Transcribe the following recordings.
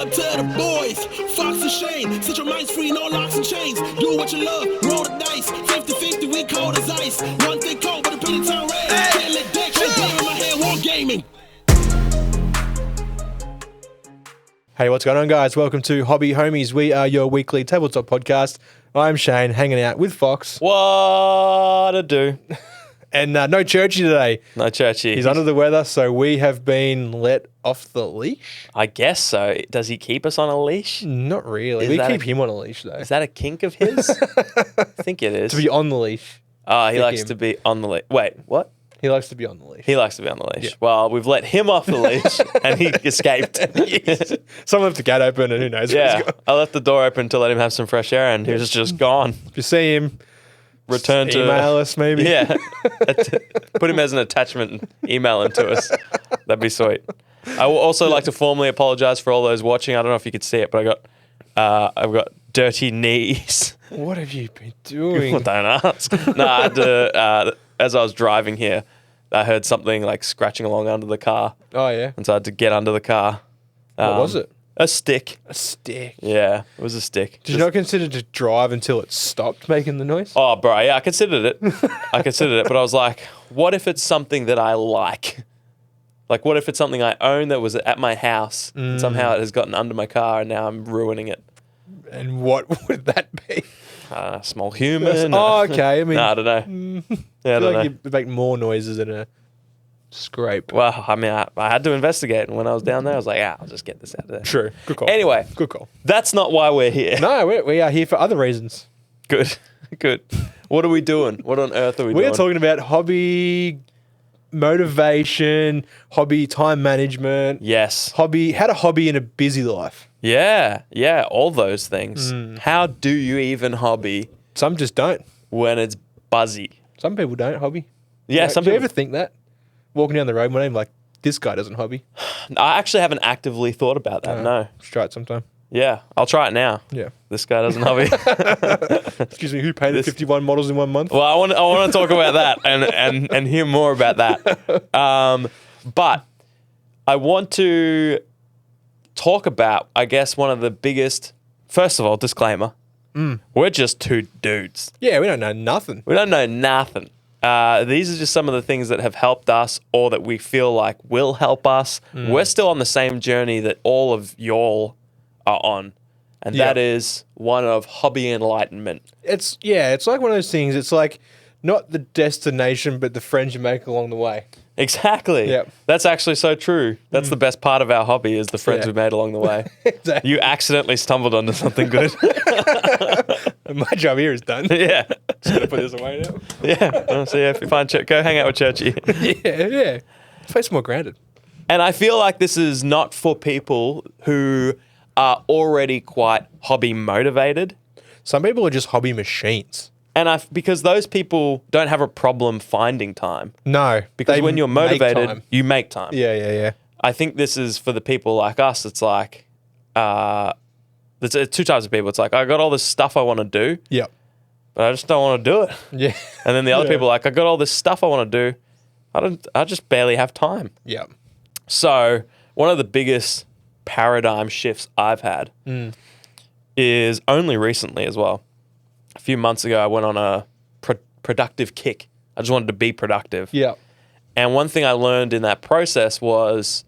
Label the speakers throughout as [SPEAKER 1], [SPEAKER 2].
[SPEAKER 1] out to the boys, Fox and Shane. Set your minds free, no locks and chains. Do what you love, roll the dice. 50-50, we cold as ice. One thing cold, but a penny town red. Can't let that shit down in my head, war gaming.
[SPEAKER 2] Hey, what's going on, guys? Welcome to Hobby Homies. We are your weekly tabletop podcast. I'm Shane, hanging out with Fox.
[SPEAKER 3] What a do.
[SPEAKER 2] And no Churchy today.
[SPEAKER 3] No Churchy.
[SPEAKER 2] He's under the weather, so we have been let off the leash.
[SPEAKER 3] I guess so. Does he keep us on a leash?
[SPEAKER 2] Not really.
[SPEAKER 3] Is
[SPEAKER 2] We
[SPEAKER 3] that
[SPEAKER 2] keep him on a leash, though.
[SPEAKER 3] Is that a kink of his? I think it is.
[SPEAKER 2] To be on the leash.
[SPEAKER 3] Oh, he likes
[SPEAKER 2] him.
[SPEAKER 3] to be on the leash. Wait, what?
[SPEAKER 2] He likes to be on the leash.
[SPEAKER 3] He likes to be on the leash.
[SPEAKER 2] Yeah.
[SPEAKER 3] Well, we've let him off the leash and he escaped.
[SPEAKER 2] Someone left the gate open and who knows where
[SPEAKER 3] Yeah,
[SPEAKER 2] he's gone.
[SPEAKER 3] I left the door open to let him have some fresh air and he was just gone.
[SPEAKER 2] If you see him,
[SPEAKER 3] Return to...
[SPEAKER 2] email us maybe.
[SPEAKER 3] Yeah. Put him as an attachment and email him to us. That'd be sweet. I would also like to formally apologize for all those watching. I don't know if you could see it, but I've got dirty knees.
[SPEAKER 2] What have you been doing?
[SPEAKER 3] Well, don't ask. No, I had to, as I was driving here, I heard something like scratching along under the car.
[SPEAKER 2] Oh, yeah.
[SPEAKER 3] And so I had to get under the car.
[SPEAKER 2] What was it?
[SPEAKER 3] A stick.
[SPEAKER 2] A stick.
[SPEAKER 3] Yeah, it was a stick.
[SPEAKER 2] Did you not consider to drive until it stopped making the noise?
[SPEAKER 3] Oh, bro, yeah, I considered it. But I was like, what if it's something that I like? Like, what if it's something I own that was at my house and somehow it has gotten under my car and now I'm ruining it?
[SPEAKER 2] And what would that be?
[SPEAKER 3] Small human.
[SPEAKER 2] Oh, okay. I mean,
[SPEAKER 3] I don't know. Yeah, I
[SPEAKER 2] I feel
[SPEAKER 3] don't know.
[SPEAKER 2] like you make more noises than a scrape.
[SPEAKER 3] Well, I mean, I had to investigate. And when I was down there, I was like, I'll just get this out of there.
[SPEAKER 2] True. Good call.
[SPEAKER 3] Anyway,
[SPEAKER 2] Good call.
[SPEAKER 3] that's not why we're here.
[SPEAKER 2] No, we are here for other reasons.
[SPEAKER 3] Good. What are we doing? What on earth are we
[SPEAKER 2] We
[SPEAKER 3] doing?
[SPEAKER 2] are talking about hobby motivation, hobby time management,
[SPEAKER 3] Yes.
[SPEAKER 2] how to hobby in a busy life.
[SPEAKER 3] Yeah. All those things. How do you even hobby
[SPEAKER 2] Some just don't.
[SPEAKER 3] when it's buzzy?
[SPEAKER 2] Some people don't hobby.
[SPEAKER 3] Yeah,
[SPEAKER 2] Like,
[SPEAKER 3] some
[SPEAKER 2] do you
[SPEAKER 3] people.
[SPEAKER 2] ever think that? Walking down the road one day, I'm like, this guy doesn't hobby.
[SPEAKER 3] I actually haven't actively thought about that. No.
[SPEAKER 2] Just try it sometime.
[SPEAKER 3] Yeah, I'll try it now.
[SPEAKER 2] Yeah.
[SPEAKER 3] This guy doesn't hobby.
[SPEAKER 2] Excuse me, who painted 51 models in 1 month?
[SPEAKER 3] Well, I want to talk about that and hear more about that. But I want to talk about, I guess, one of the biggest. First of all, disclaimer: we're just two dudes.
[SPEAKER 2] Yeah, we don't know nothing.
[SPEAKER 3] We don't know nothing. These are just some of the things that have helped us, or that we feel like will help us. We're still on the same journey that all of y'all are on, and
[SPEAKER 2] Yeah.
[SPEAKER 3] that is one of hobby enlightenment.
[SPEAKER 2] It's like one of those things. It's like not the destination, but the friends you make along the way.
[SPEAKER 3] Exactly.
[SPEAKER 2] Yep.
[SPEAKER 3] That's actually so true. That's the best part of our hobby is the friends
[SPEAKER 2] Yeah.
[SPEAKER 3] we've made along the way.
[SPEAKER 2] Exactly.
[SPEAKER 3] You accidentally stumbled onto something good.
[SPEAKER 2] My job here is done.
[SPEAKER 3] Yeah.
[SPEAKER 2] Just gotta put this away now.
[SPEAKER 3] Yeah. So yeah, if you find go hang out with Churchy.
[SPEAKER 2] Yeah. Face more grounded.
[SPEAKER 3] And I feel like this is not for people who are already quite hobby motivated.
[SPEAKER 2] Some people are just hobby machines.
[SPEAKER 3] And because those people don't have a problem finding time.
[SPEAKER 2] No,
[SPEAKER 3] Because
[SPEAKER 2] they
[SPEAKER 3] when you're
[SPEAKER 2] make
[SPEAKER 3] motivated,
[SPEAKER 2] time.
[SPEAKER 3] you make time.
[SPEAKER 2] Yeah.
[SPEAKER 3] I think this is for the people like us. It's like, there's two types of people. It's like, I got all this stuff I want to do,
[SPEAKER 2] Yep.
[SPEAKER 3] but I just don't want to do it.
[SPEAKER 2] Yeah.
[SPEAKER 3] And then the other
[SPEAKER 2] Yeah.
[SPEAKER 3] people are like, I got all this stuff I want to do. I just barely have time.
[SPEAKER 2] Yep.
[SPEAKER 3] So one of the biggest paradigm shifts I've had is only recently as well. A few months ago, I went on a productive kick. I just wanted to be productive.
[SPEAKER 2] Yep.
[SPEAKER 3] And one thing I learned in that process was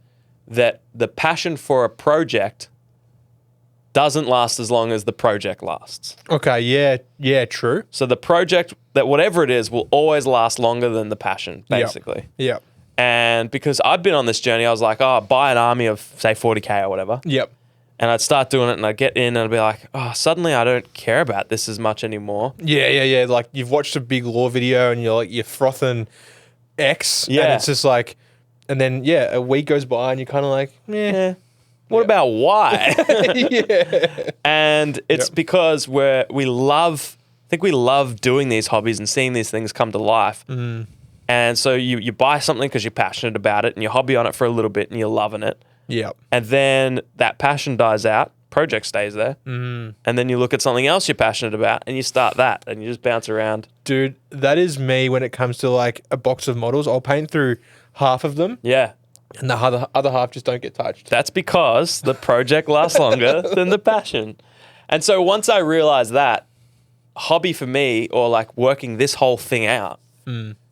[SPEAKER 3] that the passion for a project doesn't last as long as the project lasts.
[SPEAKER 2] Okay. Yeah. True.
[SPEAKER 3] So the project, that whatever it is, will always last longer than the passion, basically.
[SPEAKER 2] Yep.
[SPEAKER 3] And because I'd been on this journey, I was like, buy an army of, say, 40K or whatever.
[SPEAKER 2] Yep.
[SPEAKER 3] And I'd start doing it and I'd get in and I'd be like, suddenly I don't care about this as much anymore.
[SPEAKER 2] Yeah. Like you've watched a big lore video and you're frothing X.
[SPEAKER 3] Yeah.
[SPEAKER 2] And it's just like, and then a week goes by and you're kind of like,
[SPEAKER 3] What about why?
[SPEAKER 2] yeah.
[SPEAKER 3] And it's
[SPEAKER 2] Yep.
[SPEAKER 3] because we love doing these hobbies and seeing these things come to life. And so you buy something because you're passionate about it and you hobby on it for a little bit and you're loving it.
[SPEAKER 2] Yep.
[SPEAKER 3] And then that passion dies out, project stays there. And then you look at something else you're passionate about and you start that and you just bounce around.
[SPEAKER 2] Dude, that is me when it comes to like a box of models. I'll paint through half of them
[SPEAKER 3] Yeah.
[SPEAKER 2] And the other half just don't get touched.
[SPEAKER 3] That's because the project lasts longer than the passion. And so once I realized that, hobby for me, or like working this whole thing out,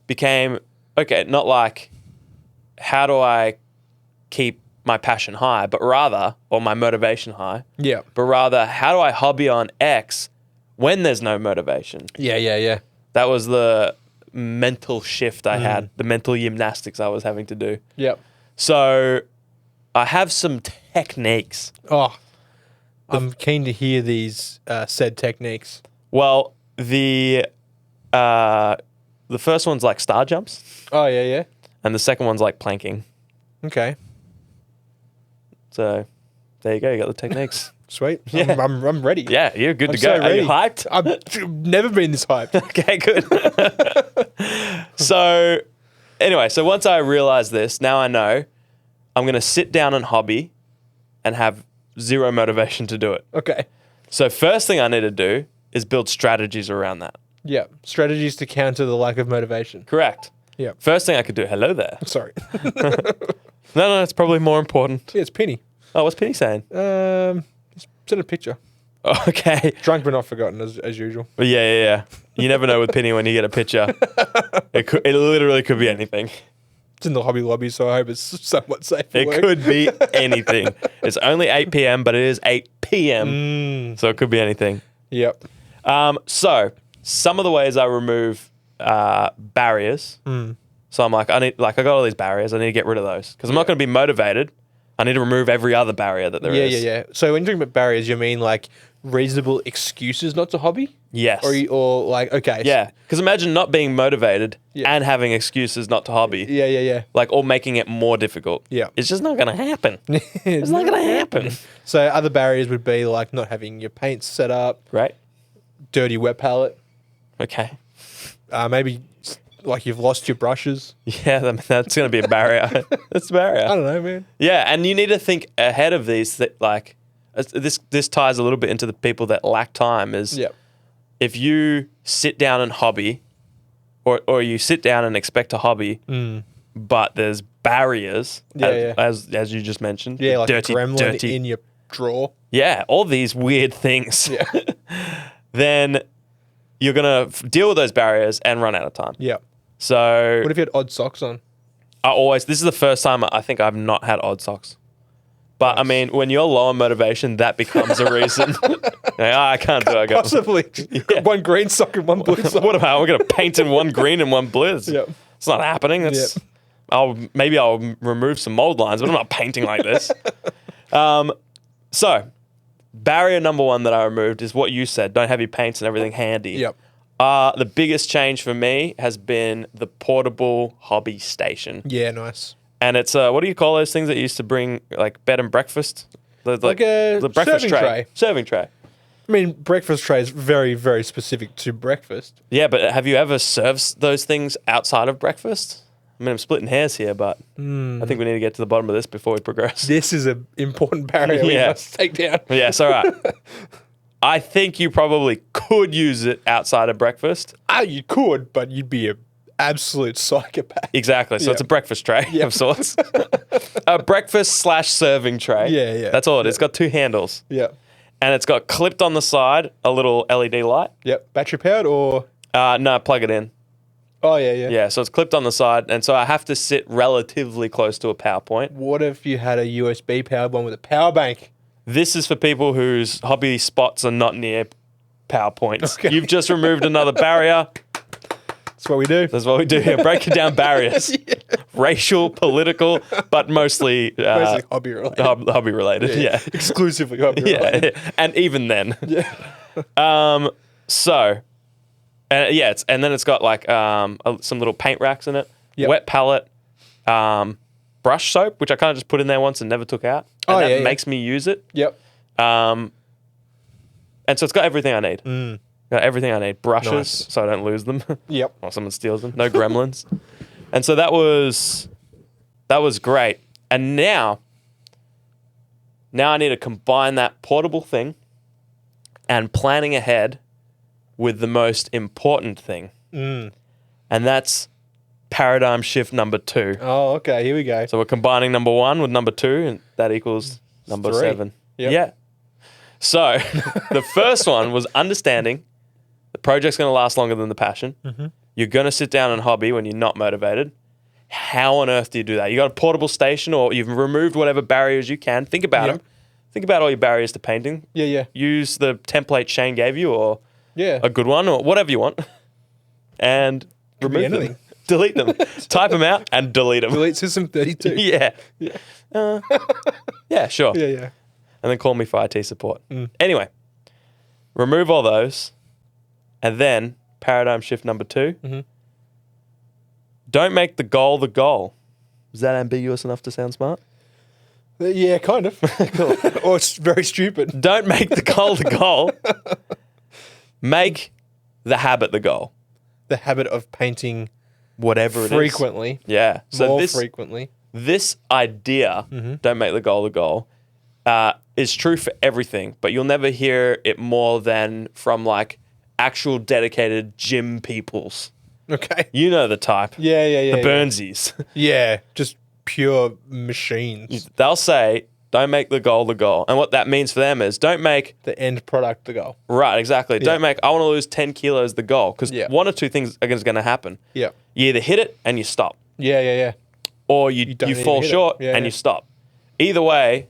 [SPEAKER 3] became, okay, not like how do I keep my passion high, but rather, or my motivation high,
[SPEAKER 2] Yeah.
[SPEAKER 3] but rather, how do I hobby on X when there's no motivation?
[SPEAKER 2] Yeah.
[SPEAKER 3] That was the mental shift I had, the mental gymnastics I was having to do.
[SPEAKER 2] Yep.
[SPEAKER 3] So I have some techniques.
[SPEAKER 2] Oh, I'm keen to hear these said techniques.
[SPEAKER 3] Well, the first one's like star jumps,
[SPEAKER 2] Oh, yeah.
[SPEAKER 3] and the second one's like planking.
[SPEAKER 2] Okay.
[SPEAKER 3] So there you go. You got the techniques.
[SPEAKER 2] Sweet.
[SPEAKER 3] Yeah.
[SPEAKER 2] I'm ready.
[SPEAKER 3] Yeah, you're good
[SPEAKER 2] I'm
[SPEAKER 3] to go.
[SPEAKER 2] so
[SPEAKER 3] Are you
[SPEAKER 2] ready.
[SPEAKER 3] hyped?
[SPEAKER 2] I've never been this hyped.
[SPEAKER 3] Okay, good. So anyway, so once I realized this, now I know I'm going to sit down and hobby and have zero motivation to do it.
[SPEAKER 2] Okay.
[SPEAKER 3] So first thing I need to do is build strategies around that.
[SPEAKER 2] Yeah. Strategies to counter the lack of motivation.
[SPEAKER 3] Correct.
[SPEAKER 2] Yeah.
[SPEAKER 3] First thing I could do, hello there.
[SPEAKER 2] Sorry.
[SPEAKER 3] No, it's probably more important.
[SPEAKER 2] Yeah, it's Penny.
[SPEAKER 3] Oh, what's Penny saying?
[SPEAKER 2] Send a picture.
[SPEAKER 3] Oh, okay.
[SPEAKER 2] Drunk but not forgotten, as usual.
[SPEAKER 3] Yeah. You never know with Penny when you get a picture. It literally could be anything.
[SPEAKER 2] It's in the hobby lobby, so I hope it's somewhat safe for
[SPEAKER 3] It
[SPEAKER 2] work.
[SPEAKER 3] could be anything. It's only 8 p.m., but it is 8 p.m. So it could be anything.
[SPEAKER 2] Yep.
[SPEAKER 3] So some of the ways I remove barriers. So I'm like, I got all these barriers. I need to get rid of those because I'm not going to be motivated. I need to remove every other barrier that there is.
[SPEAKER 2] Yeah. So when you're talking about barriers, you mean like reasonable excuses not to hobby?
[SPEAKER 3] Yes.
[SPEAKER 2] Or like, okay.
[SPEAKER 3] Yeah. Because imagine not being motivated
[SPEAKER 2] Yeah.
[SPEAKER 3] and having excuses not to hobby.
[SPEAKER 2] Yeah.
[SPEAKER 3] Like, or making it more difficult.
[SPEAKER 2] Yeah.
[SPEAKER 3] It's just not going to happen. It's not going to happen.
[SPEAKER 2] So other barriers would be like not having your paints set up,
[SPEAKER 3] Right?
[SPEAKER 2] dirty wet palette,
[SPEAKER 3] Okay.
[SPEAKER 2] maybe like you've lost your brushes.
[SPEAKER 3] Yeah, that's going to be a barrier. That's a barrier.
[SPEAKER 2] I don't know, man.
[SPEAKER 3] Yeah, and you need to think ahead of these. That like this ties a little bit into the people that lack time. Is
[SPEAKER 2] Yep.
[SPEAKER 3] if you sit down and hobby, or you sit down and expect to hobby, but there's barriers, as you just mentioned.
[SPEAKER 2] Yeah, like
[SPEAKER 3] dirty,
[SPEAKER 2] a gremlin
[SPEAKER 3] dirty.
[SPEAKER 2] in your drawer.
[SPEAKER 3] Yeah, all these weird things.
[SPEAKER 2] Yeah.
[SPEAKER 3] Then you're gonna deal with those barriers and run out of time.
[SPEAKER 2] Yep.
[SPEAKER 3] So
[SPEAKER 2] What if you had odd socks on?
[SPEAKER 3] this is the first time I think I've not had odd socks. But I mean, when you're low on motivation, that becomes a reason. I can't do it.
[SPEAKER 2] Possibly. Got one green sock and one blue sock.
[SPEAKER 3] What about we're gonna paint in one green and one blue? It's not happening. That's I'll remove some mold lines, but I'm not painting like this. So barrier number one that I removed is what you said. Don't have your paints and everything handy.
[SPEAKER 2] Yep.
[SPEAKER 3] The biggest change for me has been the portable hobby station.
[SPEAKER 2] Yeah, nice.
[SPEAKER 3] And it's what do you call those things that you used to bring, like bed and breakfast?
[SPEAKER 2] Like a
[SPEAKER 3] the breakfast
[SPEAKER 2] serving tray.
[SPEAKER 3] Serving tray.
[SPEAKER 2] I mean, breakfast tray is very, very specific to breakfast.
[SPEAKER 3] Yeah, but have you ever served those things outside of breakfast? I mean, I'm splitting hairs here, but I think we need to get to the bottom of this before we progress.
[SPEAKER 2] This is an important barrier we
[SPEAKER 3] Yeah.
[SPEAKER 2] must take down.
[SPEAKER 3] Yes, all right. I think you probably could use it outside of breakfast.
[SPEAKER 2] You could, but you'd be an absolute psychopath.
[SPEAKER 3] Exactly. So it's a breakfast tray of sorts. A breakfast / serving tray.
[SPEAKER 2] Yeah.
[SPEAKER 3] That's all it is. It's got two handles.
[SPEAKER 2] Yeah.
[SPEAKER 3] And it's got clipped on the side a little LED light.
[SPEAKER 2] Yep. Battery powered or?
[SPEAKER 3] No, plug it in.
[SPEAKER 2] Oh, yeah.
[SPEAKER 3] Yeah, so it's clipped on the side. And so I have to sit relatively close to a power point.
[SPEAKER 2] What if you had a USB powered one with a power bank?
[SPEAKER 3] This is for people whose hobby spots are not near power points.
[SPEAKER 2] Okay.
[SPEAKER 3] You've just removed another barrier.
[SPEAKER 2] That's what we do.
[SPEAKER 3] That's what we do here, breaking down barriers. Racial, political, but mostly
[SPEAKER 2] Mostly hobby related.
[SPEAKER 3] hobby related. Yeah.
[SPEAKER 2] Exclusively hobby related.
[SPEAKER 3] Yeah. And even then.
[SPEAKER 2] Yeah.
[SPEAKER 3] So, and then it's got like some little paint racks in it,
[SPEAKER 2] Yep.
[SPEAKER 3] wet palette, brush soap, which I kind of just put in there once and never took out. And that makes me use it.
[SPEAKER 2] Yep.
[SPEAKER 3] And so it's got everything I need. Got everything I need. Brushes,
[SPEAKER 2] Nice.
[SPEAKER 3] so I don't lose them.
[SPEAKER 2] Yep.
[SPEAKER 3] Or someone steals them. No gremlins. And so that was great. And now I need to combine that portable thing and planning ahead with the most important thing. And that's paradigm shift number 2.
[SPEAKER 2] Oh, okay. Here we go.
[SPEAKER 3] So we're combining number 1 with number 2, and that equals number
[SPEAKER 2] 3.
[SPEAKER 3] 7.
[SPEAKER 2] Yep.
[SPEAKER 3] Yeah. So the first one was understanding the project's going to last longer than the passion.
[SPEAKER 2] Mm-hmm.
[SPEAKER 3] You're going to sit down and hobby when you're not motivated. How on earth do you do that? You got a portable station, or you've removed whatever barriers you can. Think about
[SPEAKER 2] Yep.
[SPEAKER 3] them. Think about all your barriers to painting.
[SPEAKER 2] Yeah.
[SPEAKER 3] Use the template Shane gave you, or
[SPEAKER 2] Yeah.
[SPEAKER 3] a good one, or whatever you want, and
[SPEAKER 2] Could be
[SPEAKER 3] remove them.
[SPEAKER 2] anything.
[SPEAKER 3] Delete them. Type them out and delete them.
[SPEAKER 2] Delete system 32.
[SPEAKER 3] Yeah. Yeah, sure.
[SPEAKER 2] Yeah.
[SPEAKER 3] And then call me for IT support. Anyway, remove all those, and then paradigm shift number 2.
[SPEAKER 2] Mm-hmm.
[SPEAKER 3] Don't make the goal the goal. Is that ambiguous enough to sound smart?
[SPEAKER 2] Yeah, kind of. Cool. Or it's very stupid.
[SPEAKER 3] Don't make the goal the goal. Make the habit the goal.
[SPEAKER 2] The habit of painting
[SPEAKER 3] Whatever it is.
[SPEAKER 2] frequently.
[SPEAKER 3] Yeah. So
[SPEAKER 2] More
[SPEAKER 3] this
[SPEAKER 2] frequently.
[SPEAKER 3] this idea, don't make the goal the goal, is true for everything, but you'll never hear it more than from like actual dedicated gym peoples.
[SPEAKER 2] Okay.
[SPEAKER 3] You know the type.
[SPEAKER 2] Yeah.
[SPEAKER 3] The Burnsies.
[SPEAKER 2] Yeah. Just pure machines.
[SPEAKER 3] They'll say, don't make the goal the goal. And what that means for them is don't make,
[SPEAKER 2] The end product, the goal.
[SPEAKER 3] right, exactly.
[SPEAKER 2] Yeah.
[SPEAKER 3] Don't make, I want to lose 10 kilos the goal. Because
[SPEAKER 2] Yeah.
[SPEAKER 3] one or two things are going to happen.
[SPEAKER 2] Yeah.
[SPEAKER 3] You either hit it and you stop,
[SPEAKER 2] Yeah.
[SPEAKER 3] or you
[SPEAKER 2] don't even
[SPEAKER 3] fall
[SPEAKER 2] hit it.
[SPEAKER 3] short
[SPEAKER 2] Yeah,
[SPEAKER 3] and
[SPEAKER 2] yeah.
[SPEAKER 3] you stop. Either way,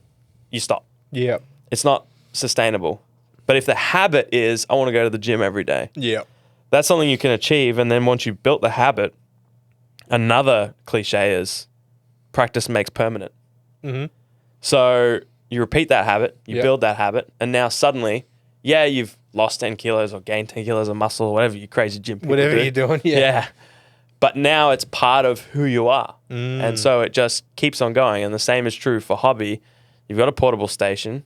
[SPEAKER 3] you stop.
[SPEAKER 2] Yeah.
[SPEAKER 3] It's not sustainable. But if the habit is, I want to go to the gym every day,
[SPEAKER 2] Yeah.
[SPEAKER 3] that's something you can achieve. And then once you've built the habit, another cliche is practice makes permanent.
[SPEAKER 2] Mm-hmm.
[SPEAKER 3] So you repeat that habit, you
[SPEAKER 2] Yep.
[SPEAKER 3] build that habit, and now suddenly, yeah, you've lost 10 kilos or gained 10 kilos of muscle, whatever you crazy gym people
[SPEAKER 2] Whatever
[SPEAKER 3] do.
[SPEAKER 2] you're doing. Yeah.
[SPEAKER 3] Yeah. But now it's part of who you are. And so it just keeps on going. And the same is true for hobby. You've got a portable station,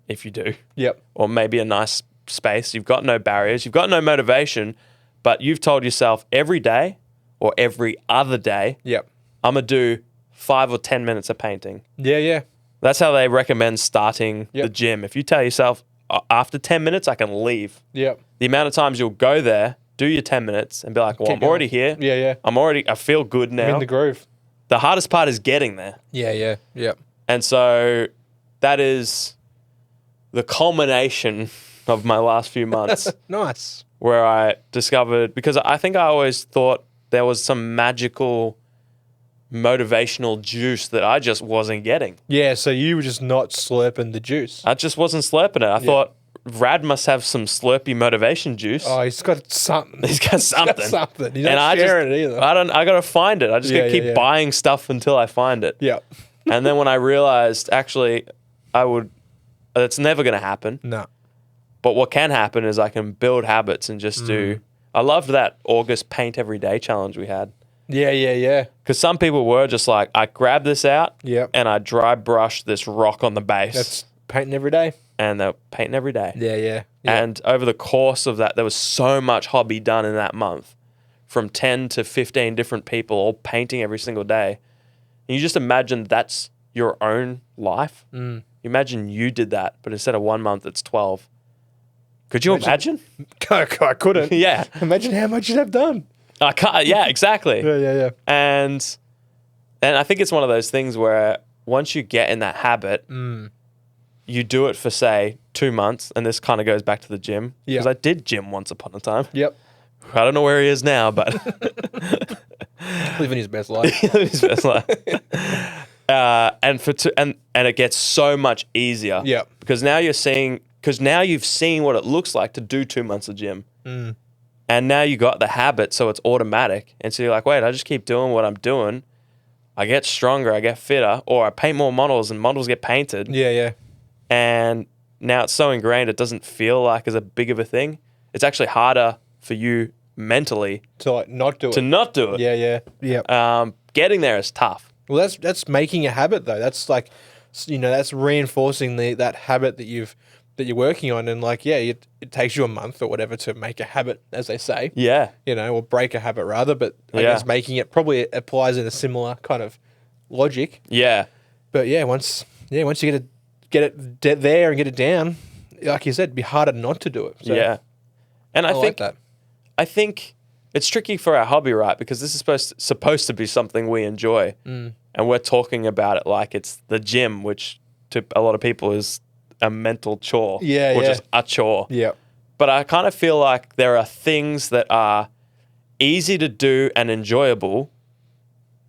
[SPEAKER 3] if you do,
[SPEAKER 2] Yep.
[SPEAKER 3] or maybe a nice space. You've got no barriers. You've got no motivation, but you've told yourself every day or every other day,
[SPEAKER 2] Yep.
[SPEAKER 3] I'm going to do 5 or 10 minutes of painting.
[SPEAKER 2] Yeah.
[SPEAKER 3] That's how they recommend starting
[SPEAKER 2] Yep.
[SPEAKER 3] the gym. If you tell yourself, after 10 minutes, I can leave.
[SPEAKER 2] Yep.
[SPEAKER 3] The amount of times you'll go there, do your 10 minutes and be like, well,
[SPEAKER 2] Keep
[SPEAKER 3] I'm already
[SPEAKER 2] going.
[SPEAKER 3] here.
[SPEAKER 2] Yeah.
[SPEAKER 3] I feel good
[SPEAKER 2] I'm
[SPEAKER 3] now.
[SPEAKER 2] in the groove.
[SPEAKER 3] The hardest part is getting there.
[SPEAKER 2] Yeah. Yep.
[SPEAKER 3] And so that is the culmination of my last few months
[SPEAKER 2] Nice.
[SPEAKER 3] where I discovered, because I think I always thought there was some magical motivational juice that I just wasn't getting.
[SPEAKER 2] Yeah. So you were just not slurping the juice.
[SPEAKER 3] I just wasn't slurping it. I thought Rad must have some slurpy motivation juice.
[SPEAKER 2] Oh, he's got something.
[SPEAKER 3] He's got something.
[SPEAKER 2] He's got something. He's
[SPEAKER 3] And
[SPEAKER 2] not
[SPEAKER 3] I just,
[SPEAKER 2] sharing it either.
[SPEAKER 3] I gotta find it. I just gotta
[SPEAKER 2] Yeah,
[SPEAKER 3] keep
[SPEAKER 2] yeah.
[SPEAKER 3] buying stuff until I find it.
[SPEAKER 2] Yep.
[SPEAKER 3] And then when I realized, actually, it's never gonna happen.
[SPEAKER 2] No.
[SPEAKER 3] But what can happen is I can build habits and just do. I loved that August paint every day challenge we had,
[SPEAKER 2] Yeah.
[SPEAKER 3] because some people were just like, I grab this out
[SPEAKER 2] Yep.
[SPEAKER 3] and I dry brush this rock on the base,
[SPEAKER 2] That's painting every day.
[SPEAKER 3] and they're painting every day.
[SPEAKER 2] Yeah.
[SPEAKER 3] And over the course of that, there was so much hobby done in that month, from 10 to 15 different people all painting every single day. And you just imagine that's your own life. You imagine you did that, but instead of 1 month, it's 12. Could you imagine?
[SPEAKER 2] I couldn't.
[SPEAKER 3] Yeah.
[SPEAKER 2] Imagine how much you'd have done.
[SPEAKER 3] I can't. Yeah, exactly.
[SPEAKER 2] Yeah.
[SPEAKER 3] And I think it's one of those things where once you get in that habit, you do it for, say, 2 months, and this kind of goes back to the gym.
[SPEAKER 2] Yeah.
[SPEAKER 3] Because I did gym once upon a time.
[SPEAKER 2] Yep.
[SPEAKER 3] I don't know where he is now, but
[SPEAKER 2] Living his best life.
[SPEAKER 3] his best life. And it gets so much easier.
[SPEAKER 2] Yep.
[SPEAKER 3] Because now you've seen what it looks like to do 2 months of gym. And now you got the habit, so it's automatic. And so you're like, wait, I just keep doing what I'm doing. I get stronger, I get fitter, or I paint more models and models get painted.
[SPEAKER 2] Yeah.
[SPEAKER 3] And now it's so ingrained, it doesn't feel like as a big of a thing. It's actually harder for you mentally
[SPEAKER 2] To like not do it.
[SPEAKER 3] to not do it.
[SPEAKER 2] Yeah.
[SPEAKER 3] Getting there is tough.
[SPEAKER 2] Well, that's making a habit though. That's like, that's reinforcing that habit that you're working on, and like, yeah, it takes you a month or whatever to make a habit, as they say.
[SPEAKER 3] Yeah.
[SPEAKER 2] Or break a habit rather. But I
[SPEAKER 3] Yeah.
[SPEAKER 2] guess making it probably applies in a similar kind of logic.
[SPEAKER 3] Yeah.
[SPEAKER 2] But yeah, once you get it there and get it down, like you said, it'd be harder not to do it. So
[SPEAKER 3] Yeah. And I
[SPEAKER 2] like
[SPEAKER 3] think
[SPEAKER 2] that.
[SPEAKER 3] I think it's tricky for our hobby, right? Because this is supposed to be something we enjoy, and we're talking about it like it's the gym, which to a lot of people is a mental chore,
[SPEAKER 2] Yeah,
[SPEAKER 3] or
[SPEAKER 2] yeah.
[SPEAKER 3] just a chore.
[SPEAKER 2] Yeah.
[SPEAKER 3] But I kind of feel like there are things that are easy to do and enjoyable,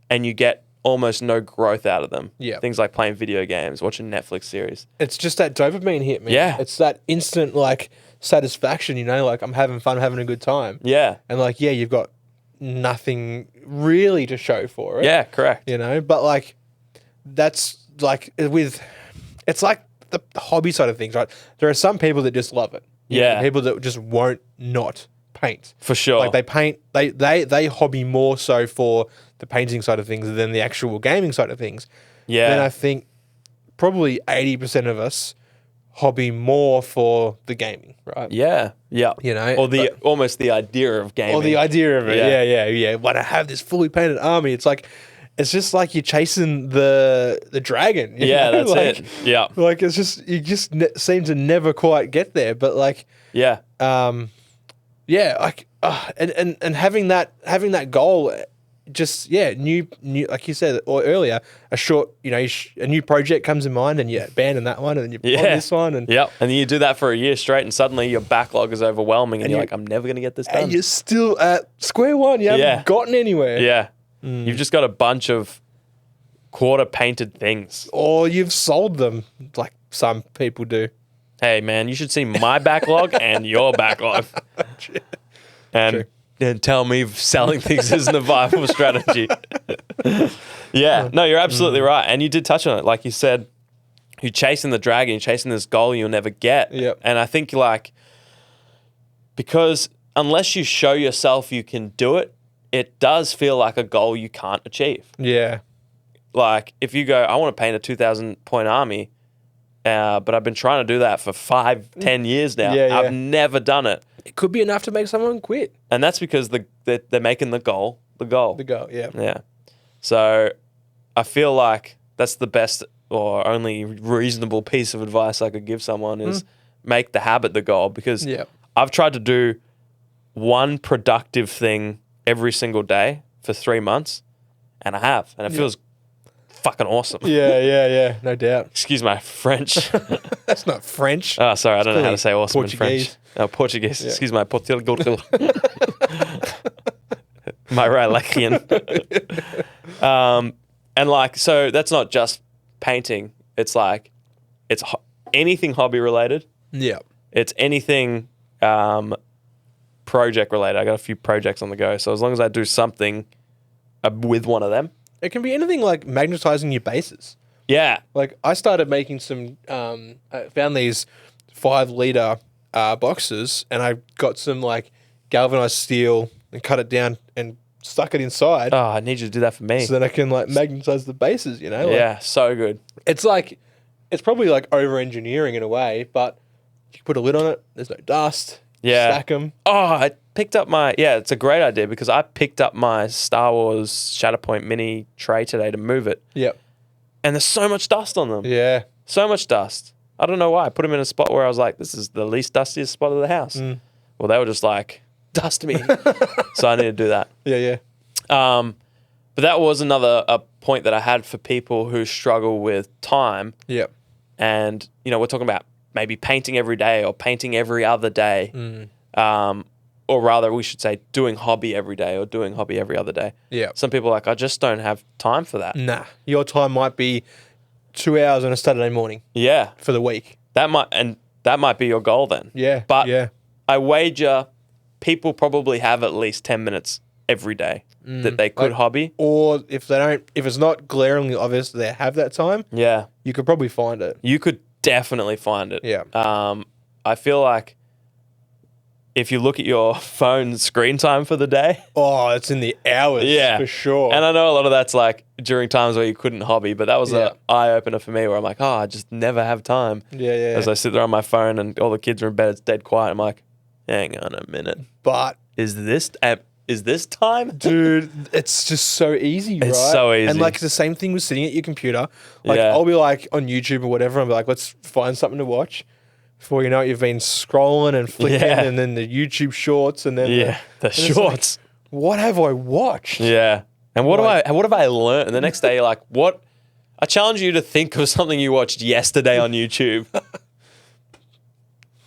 [SPEAKER 3] and you get almost no growth out of them.
[SPEAKER 2] Yeah.
[SPEAKER 3] Things like playing video games, watching Netflix series.
[SPEAKER 2] It's just that dopamine hit, man.
[SPEAKER 3] Yeah.
[SPEAKER 2] It's that instant, like, satisfaction, like, I'm having fun, having a good time.
[SPEAKER 3] Yeah.
[SPEAKER 2] And, like, yeah, you've got nothing really to show for it.
[SPEAKER 3] Yeah, correct.
[SPEAKER 2] But, like, that's, like, it's like the hobby side of things, right? There are some people that just love it.
[SPEAKER 3] Yeah.
[SPEAKER 2] People that just won't not paint.
[SPEAKER 3] For sure.
[SPEAKER 2] Like, they paint, they hobby more so for the painting side of things than the actual gaming side of things.
[SPEAKER 3] Yeah.
[SPEAKER 2] And I think probably 80% of us hobby more for the gaming, right?
[SPEAKER 3] Yeah. Yeah. Or almost the idea of gaming.
[SPEAKER 2] Or the idea of it.
[SPEAKER 3] Yeah.
[SPEAKER 2] Yeah. When I have this fully painted army, it's just like you're chasing the dragon. you
[SPEAKER 3] Yeah,
[SPEAKER 2] know?
[SPEAKER 3] that's
[SPEAKER 2] Like,
[SPEAKER 3] it. Yeah.
[SPEAKER 2] Like, it's just, you just seem to never quite get there. But, like,
[SPEAKER 3] Yeah.
[SPEAKER 2] yeah, like, and having that goal, just, new, like you said or earlier, a short, a new project comes in mind, and you abandon that one, and then you on this one, and
[SPEAKER 3] Yep. And then you do that for a year straight, and suddenly your backlog is overwhelming, and you're like, I'm never going to get this done.
[SPEAKER 2] and you're still at square one. You haven't gotten anywhere.
[SPEAKER 3] Yeah. You've just got a bunch of quarter painted things.
[SPEAKER 2] Or you've sold them, like some people do.
[SPEAKER 3] Hey, man, you should see my backlog and your backlog. And tell me if selling things isn't a viable strategy. Yeah. No, you're absolutely right. And you did touch on it. Like you said, you're chasing the dragon, you're chasing this goal you'll never get.
[SPEAKER 2] Yep.
[SPEAKER 3] And I think, like, because unless you show yourself you can do it, it does feel like a goal you can't achieve.
[SPEAKER 2] Yeah.
[SPEAKER 3] Like, if you go, I want to paint a 2,000-point army, but I've been trying to do that for 5-10 years now.
[SPEAKER 2] Yeah.
[SPEAKER 3] I've never done it.
[SPEAKER 2] It could be enough to make someone quit.
[SPEAKER 3] And that's because they're making the goal the goal.
[SPEAKER 2] The goal, yeah.
[SPEAKER 3] Yeah. So I feel like that's the best or only reasonable piece of advice I could give someone is make the habit the goal, because I've tried to do one productive thing every single day for 3 months, and I have, and it feels fucking awesome.
[SPEAKER 2] Yeah. No doubt.
[SPEAKER 3] Excuse my French.
[SPEAKER 2] That's not French.
[SPEAKER 3] Oh, sorry, I don't know how to say awesome
[SPEAKER 2] Portuguese.
[SPEAKER 3] in French. Oh, Portuguese. Yeah. Excuse my Portugal. My Rylachian. And like, so that's not just painting. It's like, it's anything hobby related.
[SPEAKER 2] Yeah.
[SPEAKER 3] It's anything project related. I got a few projects on the go. So as long as I do something with one of them.
[SPEAKER 2] It can be anything like magnetizing your bases.
[SPEAKER 3] Yeah.
[SPEAKER 2] Like, I started making some, I found these 5-liter boxes, and I got some like galvanized steel and cut it down and stuck it inside.
[SPEAKER 3] Oh, I need you to do that for me.
[SPEAKER 2] So then I can like magnetize the bases, Like,
[SPEAKER 3] yeah, so good.
[SPEAKER 2] it's probably like over engineering in a way, but you put a lid on it, there's no dust.
[SPEAKER 3] Yeah.
[SPEAKER 2] Stack them.
[SPEAKER 3] Oh, I picked up it's a great idea, because I picked up my Star Wars Shatterpoint mini tray today to move it.
[SPEAKER 2] Yep.
[SPEAKER 3] And there's so much dust on them.
[SPEAKER 2] Yeah.
[SPEAKER 3] So much dust. I don't know why. I put them in a spot where I was like, this is the least dustiest spot of the house. Well, they were just like, dust me. So I need to do that.
[SPEAKER 2] Yeah.
[SPEAKER 3] But that was a point that I had for people who struggle with time.
[SPEAKER 2] Yep.
[SPEAKER 3] And, we're talking about maybe painting every day or painting every other day. Or rather, we should say doing hobby every day or doing hobby every other day.
[SPEAKER 2] Yeah.
[SPEAKER 3] Some people are like, I just don't have time for that.
[SPEAKER 2] Nah. Your time might be 2 hours on a Saturday morning
[SPEAKER 3] Yeah.
[SPEAKER 2] for the week.
[SPEAKER 3] That might be your goal then.
[SPEAKER 2] Yeah.
[SPEAKER 3] But
[SPEAKER 2] yeah.
[SPEAKER 3] I wager people probably have at least 10 minutes every day that they could hobby.
[SPEAKER 2] Or if it's not glaringly obvious they have that time,
[SPEAKER 3] Yeah.
[SPEAKER 2] you could probably find it.
[SPEAKER 3] You could definitely find it.
[SPEAKER 2] Yeah.
[SPEAKER 3] I feel like if you look at your phone screen time for the day.
[SPEAKER 2] Oh, it's in the hours.
[SPEAKER 3] Yeah.
[SPEAKER 2] For sure.
[SPEAKER 3] And I know a lot of that's like during times where you couldn't hobby, but that was
[SPEAKER 2] Yeah.
[SPEAKER 3] an eye-opener for me where I'm like, I just never have time.
[SPEAKER 2] Yeah.
[SPEAKER 3] As I sit there on my phone and all the kids are in bed, it's dead quiet. I'm like, hang on a minute.
[SPEAKER 2] But
[SPEAKER 3] Is this time?
[SPEAKER 2] dude, it's just so easy, right?
[SPEAKER 3] It's so easy.
[SPEAKER 2] And like, it's the same thing with sitting at your computer. Like,
[SPEAKER 3] Yeah.
[SPEAKER 2] I'll be like on YouTube or whatever, and be like, let's find something to watch. Before you know it, you've been scrolling and flicking,
[SPEAKER 3] Yeah.
[SPEAKER 2] and then the YouTube shorts, and then
[SPEAKER 3] Yeah, the
[SPEAKER 2] and it's like,
[SPEAKER 3] shorts.
[SPEAKER 2] what have I watched?
[SPEAKER 3] Yeah. And what have I learned? And the next day, you're like, what? I challenge you to think of something you watched yesterday on YouTube.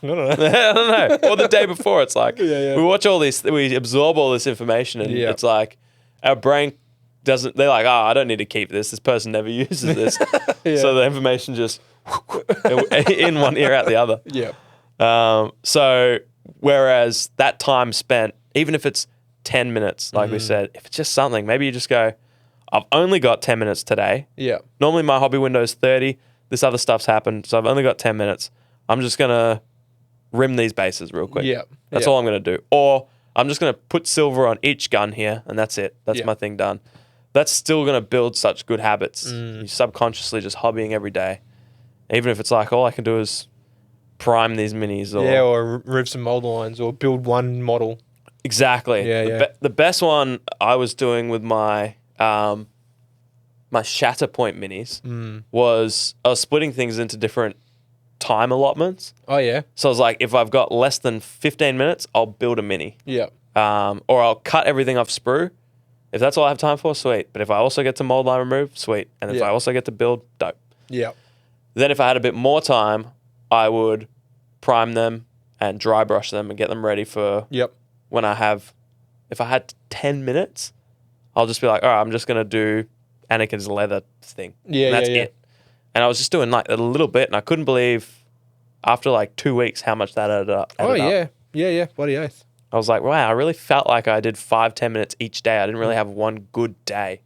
[SPEAKER 2] I don't know.
[SPEAKER 3] I don't know. Or the day before. It's like,
[SPEAKER 2] Yeah.
[SPEAKER 3] we watch all this, we absorb all this information, and
[SPEAKER 2] Yeah.
[SPEAKER 3] it's like, our brain doesn't, they're like, I don't need to keep this. This person never uses this.
[SPEAKER 2] Yeah.
[SPEAKER 3] So the information just in one ear, out the other.
[SPEAKER 2] Yeah.
[SPEAKER 3] So whereas that time spent, even if it's 10 minutes, like we said, if it's just something, maybe you just go, I've only got 10 minutes today.
[SPEAKER 2] Yeah.
[SPEAKER 3] Normally my hobby window is 30. This other stuff's happened, so I've only got 10 minutes. I'm just going to rim these bases real quick.
[SPEAKER 2] Yeah.
[SPEAKER 3] That's
[SPEAKER 2] Yeah.
[SPEAKER 3] all I'm going to do. Or I'm just going to put silver on each gun here, and that's it. That's
[SPEAKER 2] Yeah.
[SPEAKER 3] my thing done. That's still going to build such good habits. You're subconsciously just hobbying every day. Even if it's like, all I can do is prime these minis. Or
[SPEAKER 2] Yeah, or remove some mold lines or build one model.
[SPEAKER 3] Exactly.
[SPEAKER 2] Yeah,
[SPEAKER 3] The best one I was doing with my my Shatterpoint minis was I was splitting things into different time allotments.
[SPEAKER 2] Oh, yeah.
[SPEAKER 3] So I was like, if I've got less than 15 minutes, I'll build a mini.
[SPEAKER 2] Yeah.
[SPEAKER 3] Or I'll cut everything off sprue. If that's all I have time for, sweet. But if I also get to mold line remove, sweet. And if
[SPEAKER 2] Yeah.
[SPEAKER 3] I also get to build, dope.
[SPEAKER 2] Yeah.
[SPEAKER 3] Then if I had a bit more time, I would prime them and dry brush them and get them ready for
[SPEAKER 2] Yep.
[SPEAKER 3] when I have, if I had 10 minutes, I'll just be like, all right, I'm just going to do Anakin's leather thing.
[SPEAKER 2] Yeah,
[SPEAKER 3] And that's
[SPEAKER 2] yeah, yeah.
[SPEAKER 3] it. And I was just doing like a little bit, and I couldn't believe after like 2 weeks how much that added up.
[SPEAKER 2] Oh, yeah. Yeah. Bloody oath.
[SPEAKER 3] I was like, wow, I really felt like I did 5-10 minutes each day. I didn't really have one good day,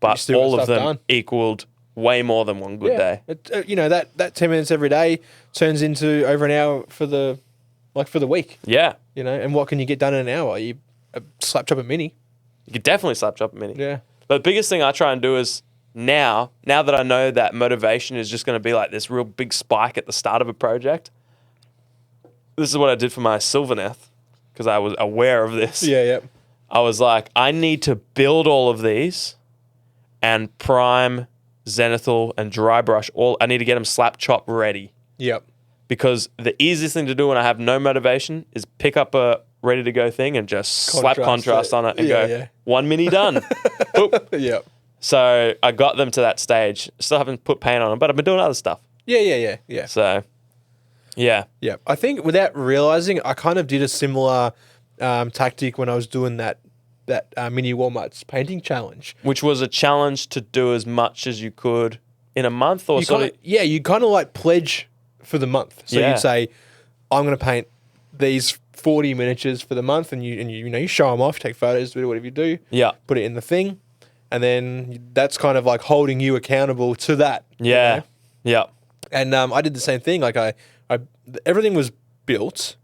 [SPEAKER 3] but
[SPEAKER 2] still got
[SPEAKER 3] all of
[SPEAKER 2] stuff
[SPEAKER 3] them
[SPEAKER 2] done.
[SPEAKER 3] equaled way more than one good day.
[SPEAKER 2] You know, that 10 minutes every day turns into over an hour for the week,
[SPEAKER 3] Yeah.
[SPEAKER 2] you know, and what can you get done in an hour? You slap chop a mini.
[SPEAKER 3] You could definitely slap chop a mini.
[SPEAKER 2] Yeah.
[SPEAKER 3] But the biggest thing I try and do is now that I know that motivation is just going to be like this real big spike at the start of a project, this is what I did for my Sylvaneth because I was aware of this.
[SPEAKER 2] Yeah.
[SPEAKER 3] I was like, I need to build all of these and prime, zenithal, and dry brush all. I need to get them slap chop ready
[SPEAKER 2] Yep.
[SPEAKER 3] because the easiest thing to do when I have no motivation is pick up a ready to go thing and just slap contrast on it and go, one mini done. Boop.
[SPEAKER 2] Yep.
[SPEAKER 3] So I got them to that stage. Still haven't put paint on them, but I've been doing other stuff.
[SPEAKER 2] Yeah.
[SPEAKER 3] So, yeah.
[SPEAKER 2] Yeah. I think without realizing, I kind of did a similar tactic when I was doing that mini Walmart's painting challenge.
[SPEAKER 3] Which was a challenge to do as much as you could in a month or so.
[SPEAKER 2] You kind of like pledge for the month. So
[SPEAKER 3] Yeah.
[SPEAKER 2] you'd say, I'm going to paint these 40 miniatures for the month, and you show them off, take photos, do whatever you do.
[SPEAKER 3] Yeah.
[SPEAKER 2] Put it in the thing, and then that's kind of like holding you accountable to that. you
[SPEAKER 3] Yeah.
[SPEAKER 2] know?
[SPEAKER 3] Yeah.
[SPEAKER 2] And I did the same thing. Like I everything was built.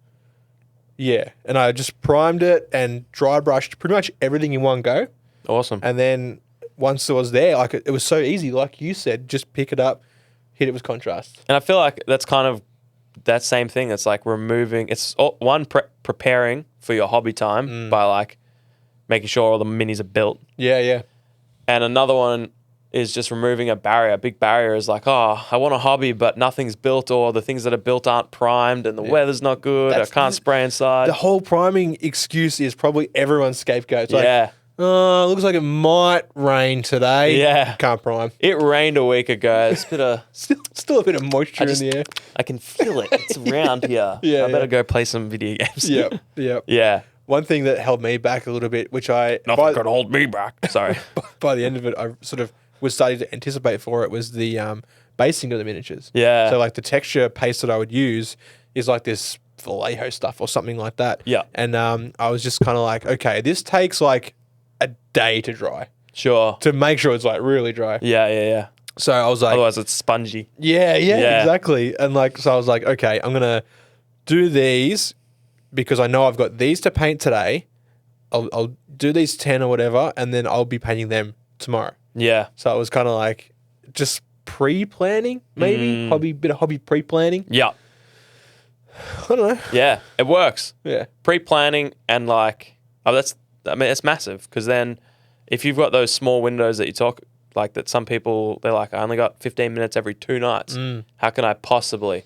[SPEAKER 2] Yeah, and I just primed it and dry brushed pretty much everything in one go.
[SPEAKER 3] Awesome.
[SPEAKER 2] And then once it was there, like it was so easy. Like you said, just pick it up, hit it with contrast.
[SPEAKER 3] And I feel like that's kind of that same thing. It's like removing, it's one preparing for your hobby time by like making sure all the minis are built.
[SPEAKER 2] Yeah.
[SPEAKER 3] And another one is just removing a barrier. A big barrier is like, oh, I want a hobby, but nothing's built, or the things that are built aren't primed, and the weather's not good. I can't spray inside.
[SPEAKER 2] The whole priming excuse is probably everyone's scapegoat. It's like,
[SPEAKER 3] Yeah.
[SPEAKER 2] looks like it might rain today.
[SPEAKER 3] Yeah.
[SPEAKER 2] Can't prime.
[SPEAKER 3] It rained a week ago. It's a bit of,
[SPEAKER 2] Still a bit of moisture
[SPEAKER 3] just-
[SPEAKER 2] in the air.
[SPEAKER 3] I can feel it. It's around here.
[SPEAKER 2] Yeah,
[SPEAKER 3] I better
[SPEAKER 2] yeah.
[SPEAKER 3] go play some video games.
[SPEAKER 2] Yep.
[SPEAKER 3] Yeah.
[SPEAKER 2] One thing that held me back a little bit, which
[SPEAKER 3] Nothing could hold me back. Sorry.
[SPEAKER 2] by the end of it, I sort of was starting to anticipate for it, was the basing of the miniatures.
[SPEAKER 3] Yeah.
[SPEAKER 2] So like the texture paste that I would use is like this Vallejo stuff or something like that.
[SPEAKER 3] Yeah.
[SPEAKER 2] And I was just kind of like, okay, this takes like a day to dry,
[SPEAKER 3] Sure.
[SPEAKER 2] to make sure it's like really dry.
[SPEAKER 3] Yeah.
[SPEAKER 2] So I was like,
[SPEAKER 3] Otherwise, it's spongy.
[SPEAKER 2] yeah,
[SPEAKER 3] Yeah.
[SPEAKER 2] exactly. And like, so I was like, okay, I'm gonna do these because I know I've got these to paint today. I'll do these 10 or whatever, and then I'll be painting them tomorrow.
[SPEAKER 3] Yeah.
[SPEAKER 2] So it was kind of like just pre-planning, maybe bit of hobby pre-planning.
[SPEAKER 3] Yeah.
[SPEAKER 2] I don't know.
[SPEAKER 3] Yeah. It works.
[SPEAKER 2] Yeah,
[SPEAKER 3] Pre-planning and like, it's massive, because then if you've got those small windows that you talk, like that some people, they're like, I only got 15 minutes every 2 nights. How can I possibly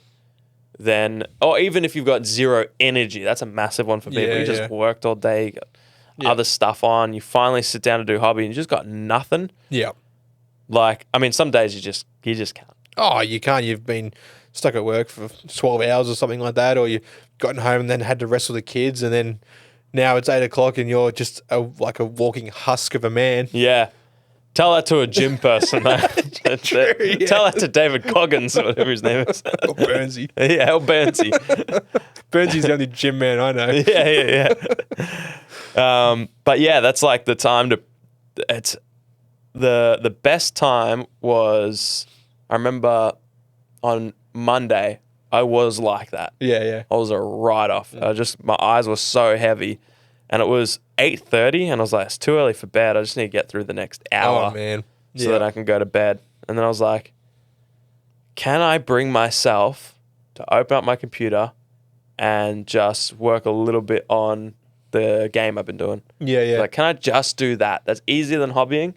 [SPEAKER 3] then, or even if you've got zero energy, that's a massive one for people.
[SPEAKER 2] Yeah,
[SPEAKER 3] You just
[SPEAKER 2] yeah.
[SPEAKER 3] worked all day. You got other stuff on. You finally sit down to do hobby and you just got nothing.
[SPEAKER 2] Yeah.
[SPEAKER 3] Like, I mean, some days you just can't.
[SPEAKER 2] Oh, you can't. You've been stuck at work for 12 hours or something like that, or you've gotten home and then had to wrestle the kids, and then now it's 8 o'clock and you're just like a walking husk of a man.
[SPEAKER 3] Yeah. Tell that to a gym person, mate.
[SPEAKER 2] True, yeah.
[SPEAKER 3] Tell that to David Coggins, or whatever his name is.
[SPEAKER 2] Or Burnsy.
[SPEAKER 3] Yeah, or Burnsy.
[SPEAKER 2] Burnsy's the only gym man I know.
[SPEAKER 3] Yeah. But yeah, that's like the time to. It's the best time was, I remember on Monday I was like that.
[SPEAKER 2] Yeah.
[SPEAKER 3] I was a write off. My eyes were so heavy, and it was 8:30, and I was like, it's too early for bed. I just need to get through the next hour.
[SPEAKER 2] Oh, man.
[SPEAKER 3] So that I can go to bed. And then I was like, can I bring myself to open up my computer and just work a little bit on the game I've been doing?
[SPEAKER 2] Yeah.
[SPEAKER 3] Like, can I just do that? That's easier than hobbying.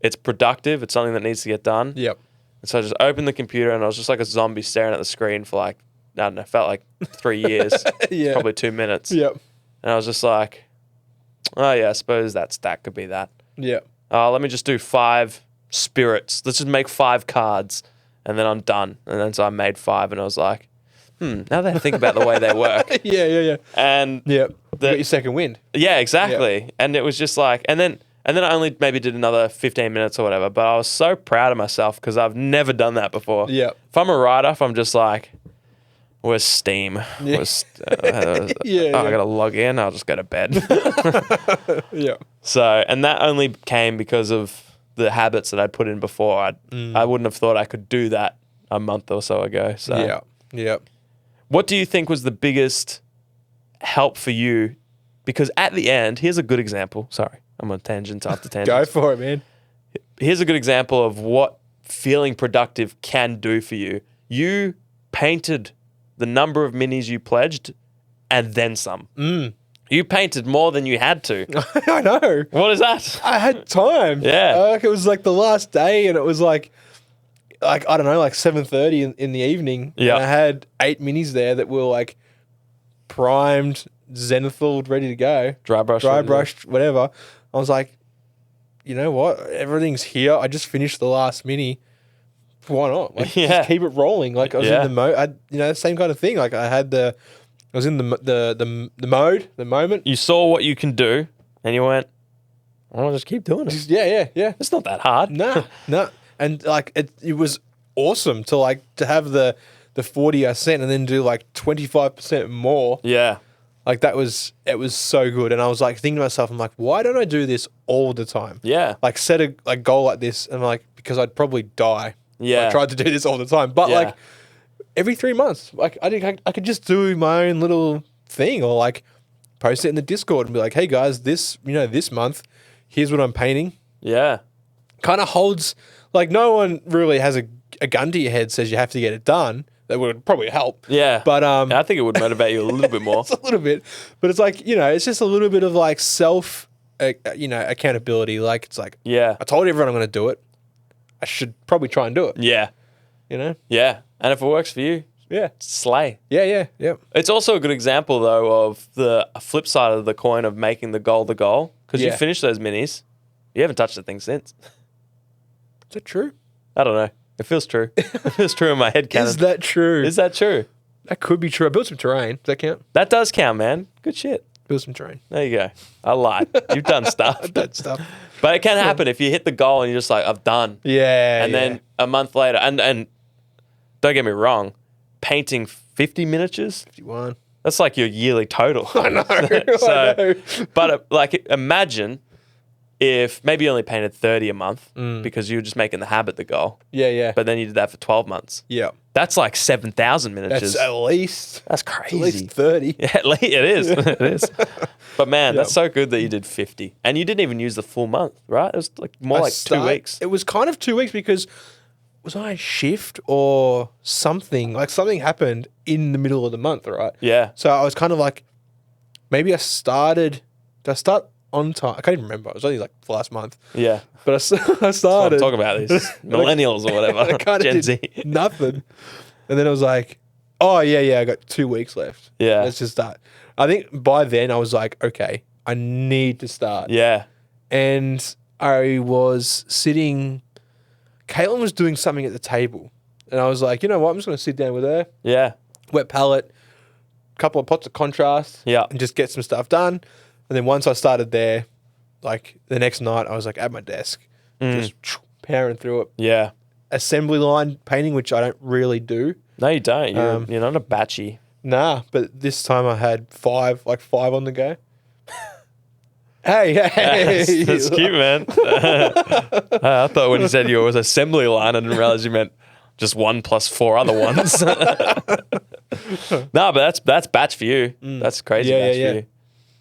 [SPEAKER 3] It's productive. It's something that needs to get done.
[SPEAKER 2] Yep.
[SPEAKER 3] And so I just opened the computer and I was just like a zombie staring at the screen for like, I don't know, felt like 3 years.
[SPEAKER 2] Yeah.
[SPEAKER 3] Probably 2 minutes.
[SPEAKER 2] Yep.
[SPEAKER 3] And I was just like, oh yeah, I suppose that stack could be that.
[SPEAKER 2] Yep.
[SPEAKER 3] Let me just do 5 spirits. Let's just make 5 cards and then I'm done. And then so I made 5 and I was like, now that I think about the way they work.
[SPEAKER 2] Yeah.
[SPEAKER 3] And
[SPEAKER 2] Yep. You got your second wind.
[SPEAKER 3] yeah, exactly. And it was just like, and then I only maybe did another 15 minutes or whatever, but I was so proud of myself because I've never done that before.
[SPEAKER 2] Yep.
[SPEAKER 3] If I'm a write-off, I'm just like, where's Steam?
[SPEAKER 2] Yeah.
[SPEAKER 3] Where's,
[SPEAKER 2] Yeah.
[SPEAKER 3] I gotta log in. I'll just go to bed.
[SPEAKER 2] Yeah.
[SPEAKER 3] So, and that only came because of the habits that I'd put in before. I wouldn't have thought I could do that a month or so ago. So,
[SPEAKER 2] Yeah.
[SPEAKER 3] what do you think was the biggest help for you? Because at the end, here's a good example. Sorry, I'm on tangents after tangents.
[SPEAKER 2] Go for it, man.
[SPEAKER 3] Here's a good example of what feeling productive can do for you. You painted the number of minis you pledged and then some. You painted more than you had to.
[SPEAKER 2] I know.
[SPEAKER 3] What is that?
[SPEAKER 2] I had time.
[SPEAKER 3] Yeah.
[SPEAKER 2] Like it was like the last day, and it was like I don't know, like 7:30 in the evening.
[SPEAKER 3] Yeah.
[SPEAKER 2] And I had 8 minis there that were like primed, zenithal, ready to go.
[SPEAKER 3] Dry
[SPEAKER 2] brushed, whatever. I was like, you know what? Everything's here. I just finished the last mini. Why not? Like, just keep it rolling. Like I was in the mode. Same kind of thing. Like I was in the mode, the moment.
[SPEAKER 3] You saw what you can do, and you went, I'll just keep doing it.
[SPEAKER 2] Yeah.
[SPEAKER 3] It's not that hard.
[SPEAKER 2] No. And like it was awesome to have the 40 I sent and then do like 25% more.
[SPEAKER 3] Yeah.
[SPEAKER 2] Like it was so good. And I was like thinking to myself, I'm like, why don't I do this all the time?
[SPEAKER 3] Yeah.
[SPEAKER 2] Like set a goal like this, and I'm like, because I'd probably die.
[SPEAKER 3] Yeah.
[SPEAKER 2] I tried to do this all the time. But like every 3 months, like I could just do my own little thing, or like post it in the Discord and be like, hey guys, this month, here's what I'm painting.
[SPEAKER 3] Yeah.
[SPEAKER 2] Kind of holds, like no one really has a gun to your head says you have to get it done. That would probably help.
[SPEAKER 3] Yeah.
[SPEAKER 2] But
[SPEAKER 3] I think it would motivate you a little bit more.
[SPEAKER 2] it's a little bit, but it's like, it's just a little bit of like self, accountability. Like it's like,
[SPEAKER 3] Yeah.
[SPEAKER 2] I told everyone I'm going to do it. I should probably try and do it.
[SPEAKER 3] Yeah. Yeah. And if it works for you,
[SPEAKER 2] Yeah.
[SPEAKER 3] slay.
[SPEAKER 2] Yeah.
[SPEAKER 3] It's also a good example, though, of the flip side of the coin of making the goal, because you
[SPEAKER 2] Yeah.
[SPEAKER 3] finish those minis. You haven't touched the thing since.
[SPEAKER 2] Is that true?
[SPEAKER 3] I don't know. It feels true. It feels true in my head canon.
[SPEAKER 2] Is that true?
[SPEAKER 3] Is that true?
[SPEAKER 2] That could be true. I built some terrain. Does that count?
[SPEAKER 3] That does count, man. Good shit.
[SPEAKER 2] Built some terrain.
[SPEAKER 3] There you go. I lied. You've done stuff.
[SPEAKER 2] That stuff.
[SPEAKER 3] But it can happen if you hit the goal and you're just like, I've done.
[SPEAKER 2] Yeah.
[SPEAKER 3] And then a month later, and don't get me wrong, painting 50 miniatures,
[SPEAKER 2] 51.
[SPEAKER 3] that's like your yearly total.
[SPEAKER 2] I know.
[SPEAKER 3] So,
[SPEAKER 2] I know.
[SPEAKER 3] but imagine if maybe you only painted 30 a month because you were just making the habit the goal,
[SPEAKER 2] Yeah.
[SPEAKER 3] but then you did that for 12 months.
[SPEAKER 2] Yeah.
[SPEAKER 3] That's like 7,000 miniatures.
[SPEAKER 2] That's at least.
[SPEAKER 3] That's
[SPEAKER 2] At
[SPEAKER 3] crazy.
[SPEAKER 2] least 30.
[SPEAKER 3] Yeah, it is. It is. But man, that's so good that you did 50. And you didn't even use the full month, right? It was like more like 2 weeks.
[SPEAKER 2] It was kind of 2 weeks because was I on shift or something? Like something happened in the middle of the month, right?
[SPEAKER 3] Yeah.
[SPEAKER 2] So I was kind of like, maybe did I start on time? I can't even remember. It was only like last month.
[SPEAKER 3] Yeah.
[SPEAKER 2] But I
[SPEAKER 3] I'm
[SPEAKER 2] started.
[SPEAKER 3] talking about these millennials or
[SPEAKER 2] I
[SPEAKER 3] whatever.
[SPEAKER 2] kind
[SPEAKER 3] Gen
[SPEAKER 2] of
[SPEAKER 3] Z.
[SPEAKER 2] did nothing. And then I was like, oh, yeah, I got 2 weeks left.
[SPEAKER 3] Yeah.
[SPEAKER 2] Let's just start. I think by then I was like, okay, I need to start.
[SPEAKER 3] Yeah.
[SPEAKER 2] And I was sitting, Caitlin was doing something at the table. And I was like, you know what? I'm just going to sit down with her,
[SPEAKER 3] Yeah.
[SPEAKER 2] wet palette, couple of pots of contrast,
[SPEAKER 3] Yeah.
[SPEAKER 2] and just get some stuff done. And then once I started there, like the next night, I was like at my desk, just powering through it.
[SPEAKER 3] Yeah.
[SPEAKER 2] Assembly line painting, which I don't really do.
[SPEAKER 3] No, you don't. You're not a batchy.
[SPEAKER 2] Nah, but this time I had five on the go. Hey.
[SPEAKER 3] That's cute, man. I thought when you said you was assembly line, I didn't realize you meant just 1 plus 4 other ones. No, but that's batch for you. That's crazy batch for you. I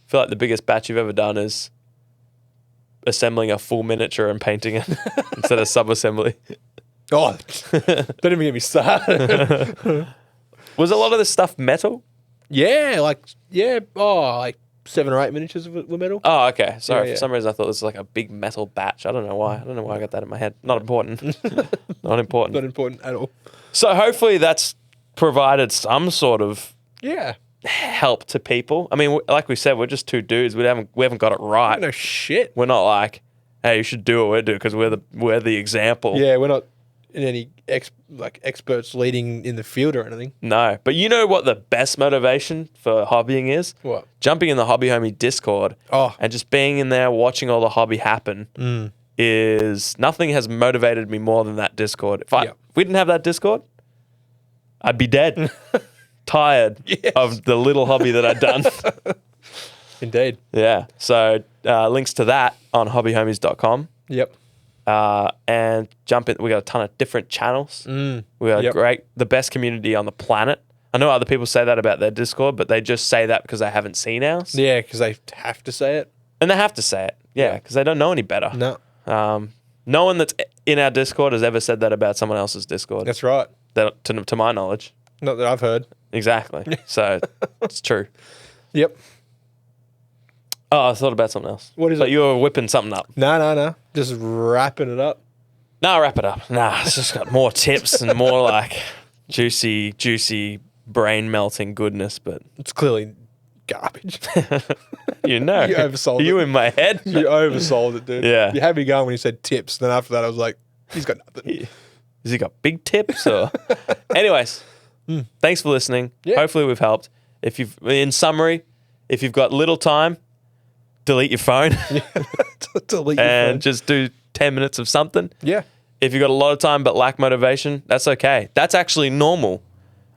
[SPEAKER 3] feel like the biggest batch you've ever done is assembling a full miniature and painting it instead of sub-assembly.
[SPEAKER 2] Oh, don't even get me started.
[SPEAKER 3] Was a lot of this stuff metal?
[SPEAKER 2] like 7 or 8 miniatures were metal.
[SPEAKER 3] Oh, okay. Sorry.
[SPEAKER 2] Yeah.
[SPEAKER 3] For some reason, I thought this was like a big metal batch. I don't know why. I got that in my head. Not important. Not important.
[SPEAKER 2] Not important at all.
[SPEAKER 3] So hopefully that's provided some sort of
[SPEAKER 2] Yeah.
[SPEAKER 3] help to people. I mean, like we said, we're just two dudes. We haven't got it right.
[SPEAKER 2] No shit.
[SPEAKER 3] We're not like, hey, you should do what we do because we're the example.
[SPEAKER 2] Yeah, we're not in any experts leading in the field or anything.
[SPEAKER 3] No, but you know what the best motivation for hobbying is?
[SPEAKER 2] What?
[SPEAKER 3] Jumping in the Hobby Homie Discord and just being in there watching all the hobby happen is nothing has motivated me more than that Discord. If we didn't have that Discord, I'd be dead. Tired of the little hobby that I'd done.
[SPEAKER 2] Indeed.
[SPEAKER 3] Yeah. So links to that on hobbyhomies.com.
[SPEAKER 2] Yep.
[SPEAKER 3] And jump in. We got a ton of different channels. We got the best community on the planet. I know other people say that about their Discord, but they just say that because they haven't seen ours.
[SPEAKER 2] Yeah, because they have to say it.
[SPEAKER 3] And they have to say it. Yeah, because they don't know any better.
[SPEAKER 2] No.
[SPEAKER 3] No one that's in our Discord has ever said that about someone else's Discord.
[SPEAKER 2] That's right.
[SPEAKER 3] That, to my knowledge.
[SPEAKER 2] Not that I've heard.
[SPEAKER 3] Exactly. So it's true.
[SPEAKER 2] Yep.
[SPEAKER 3] Oh, I thought about something else.
[SPEAKER 2] What is
[SPEAKER 3] it?
[SPEAKER 2] it?
[SPEAKER 3] You were whipping something up.
[SPEAKER 2] No. Just wrapping it up.
[SPEAKER 3] No, wrap it up. Nah, it's just got more tips and more like juicy, brain-melting goodness, but...
[SPEAKER 2] It's clearly garbage.
[SPEAKER 3] You know.
[SPEAKER 2] You oversold
[SPEAKER 3] you
[SPEAKER 2] it.
[SPEAKER 3] in my head?
[SPEAKER 2] You oversold it, dude.
[SPEAKER 3] Yeah.
[SPEAKER 2] You had me going when you said tips. Then after that, I was like, he's got nothing.
[SPEAKER 3] Has he got big tips? Or anyways, thanks for listening.
[SPEAKER 2] Yeah.
[SPEAKER 3] Hopefully we've helped. In summary, if you've got little time, delete your phone
[SPEAKER 2] Delete your
[SPEAKER 3] and
[SPEAKER 2] phone.
[SPEAKER 3] just do 10 minutes of something.
[SPEAKER 2] Yeah.
[SPEAKER 3] If you've got a lot of time but lack motivation, that's okay. That's actually normal.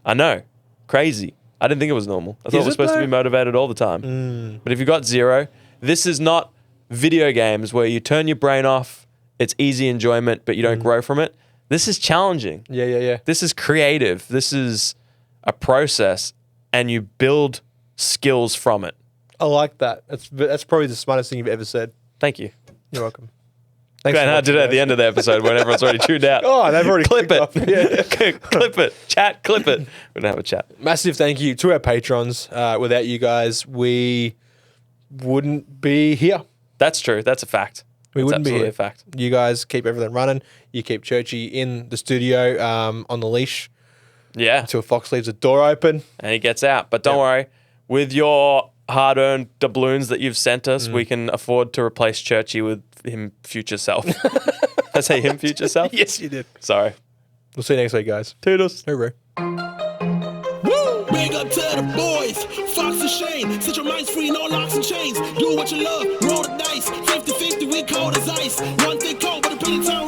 [SPEAKER 3] I know. Crazy. I didn't think it was normal. I thought
[SPEAKER 2] Is
[SPEAKER 3] we're
[SPEAKER 2] it
[SPEAKER 3] supposed to
[SPEAKER 2] though?
[SPEAKER 3] be motivated all the time. But if you've got zero, this is not video games where you turn your brain off, it's easy enjoyment, but you don't grow from it. This is challenging.
[SPEAKER 2] Yeah.
[SPEAKER 3] This is creative. This is a process, and you build skills from it.
[SPEAKER 2] I like that. That's probably the smartest thing you've ever said.
[SPEAKER 3] Thank you.
[SPEAKER 2] You're welcome. Thanks
[SPEAKER 3] And
[SPEAKER 2] for
[SPEAKER 3] I did it at the end of the episode when everyone's already tuned out.
[SPEAKER 2] Oh, they've already
[SPEAKER 3] clip
[SPEAKER 2] clicked
[SPEAKER 3] it.
[SPEAKER 2] off. Yeah.
[SPEAKER 3] Clip it. Chat, clip it. We're going to have a chat.
[SPEAKER 2] Massive thank you to our patrons. Without you guys, we wouldn't be here.
[SPEAKER 3] That's true. That's a fact.
[SPEAKER 2] We wouldn't be
[SPEAKER 3] absolutely
[SPEAKER 2] here.
[SPEAKER 3] a fact.
[SPEAKER 2] You guys keep everything running. You keep Churchy in the studio on the leash
[SPEAKER 3] Yeah.
[SPEAKER 2] until Fox leaves the door open.
[SPEAKER 3] And he gets out. But don't worry. With your hard-earned doubloons that you've sent us, we can afford to replace Churchy with him future self. Did I say him future self?
[SPEAKER 2] Yes, you did.
[SPEAKER 3] Sorry.
[SPEAKER 2] We'll see you next week, guys.
[SPEAKER 3] Toodles.
[SPEAKER 2] Hooroo.
[SPEAKER 1] Woo! Big up to the boys, Fox and Shane. Set your minds free, no locks and chains. Do what you love, roll the dice. 50-50, we cold as ice. One thing cold, but a penny town